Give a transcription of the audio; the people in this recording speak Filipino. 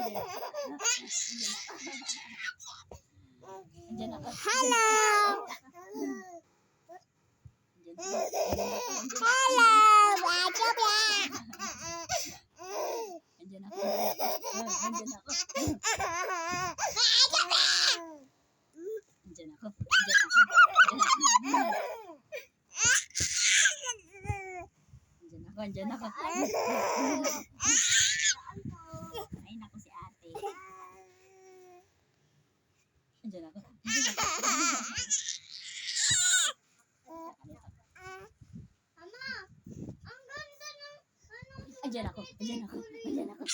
Andiyan ako. Hello! Hello! Andiyan ako. Andiyan ako. Andiyan ako. Andiyan ako. Ay, naku si ate. Andiyan ako. Ama, ang ganda ng ano. Andiyan ako. Andiyan ako. Andiyan ako.